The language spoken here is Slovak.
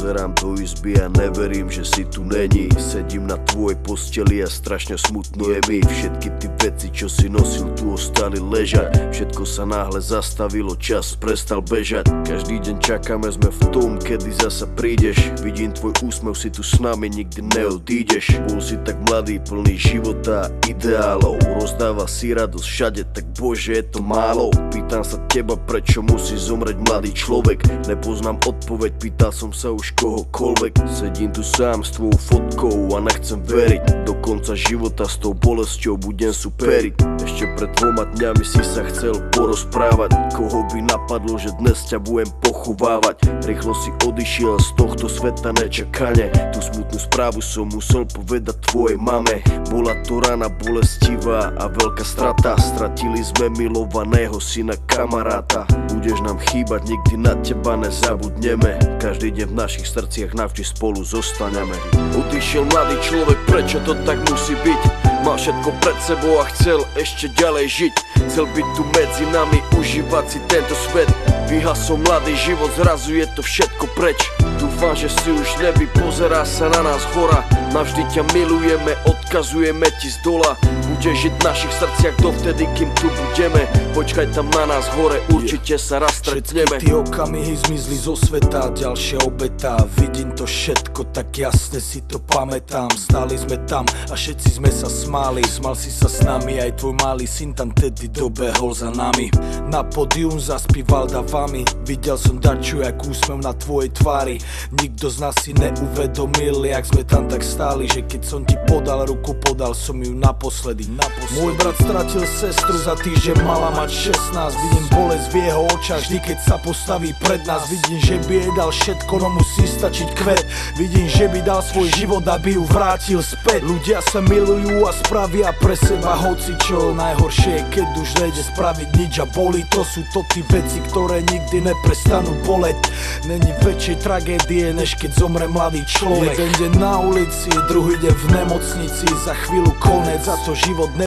Pozerám do izby a neverím, že si tu není. Sedím na tvojej posteli a strašne smutno je mi. Všetky ty veci, čo si nosil, tu ostali ležať. Všetko sa náhle zastavilo, čas prestal bežať. Každý deň čakáme, sme v tom, kedy zasa prídeš. Vidím tvoj úsmev, si tu s nami, nikdy neodídeš. Bol si tak mladý, plný života a ideálov. Rozdáva si radosť všade, tak bože, je to málo. Pýtam sa teba, prečo musí zomrieť mladý človek. Nepoznám odpoveď, pýtal som sa už kohokoľvek. Sedím tu sám s tvojou fotkou a nechcem veriť. Do konca života s tou bolesťou budem superiť. Ešte pred 2 dňami si sa chcel porozprávať. Koho by napadlo, že dnes ťa budem pochovávať. Rýchlo si odišiel z tohto sveta nečakane. Tú smutnú správu som musel povedať tvojej mame. Bola to rana bolestivá a veľká strata. Stratili sme milovaného syna, kamaráta. Budeš nám chýbať, nikdy na teba nezabudneme. Každý deň v našich srdciach navždy spolu zostaneme. Odišiel mladý človek, prečo to tak musí byť? Mal všetko pred sebou a chcel ešte ďalej žiť. Chcel byť tu medzi nami, užívať si tento svet. Vyhasol mladý život, zrazu je to všetko preč. Dúfam, že si už nebi, pozerá sa na nás hora. Navždy ťa milujeme, odkazujeme ti z dola. Budeš žiť v našich srdciach dovtedy, kým tu budeme. Počkaj tam na nás hore, určite sa raz stretneme. Všetky tie okamihy zmizli zo sveta, ďalšia obeta. Vidím to všetko, tak jasne si to pamätám. Stáli sme tam a všetci sme sa smáli. Smal si sa s nami, aj tvoj malý syn tam tedy dobehol za nami. Na pódium zaspíval davami. Videl som darču, jak úsmev na tvojej tvári. Nikto z nás si neuvedomil, jak sme tam tak stáli, že keď som ti podal ruku, podal som ju naposledy. Môj brat stratil sestru za týždeň, mala mať 16. Vidím bolesť v jeho očách, vždy keď sa postaví pred nás. Vidím, že by jej dal všetko, no musí stačiť kvet. Vidím, že by dal svoj život, aby ju vrátil späť. Ľudia sa milujú a spravia pre seba hocičo. Najhoršie je, keď už nejde spraviť nič a boli. To sú to tí veci, ktoré nikdy neprestanú boleť. Není väčšej tragédie, než keď zomre mladý človek. Jeden deň na ulici, druhý deň v nemocnici. Za chvíľu konec, za to život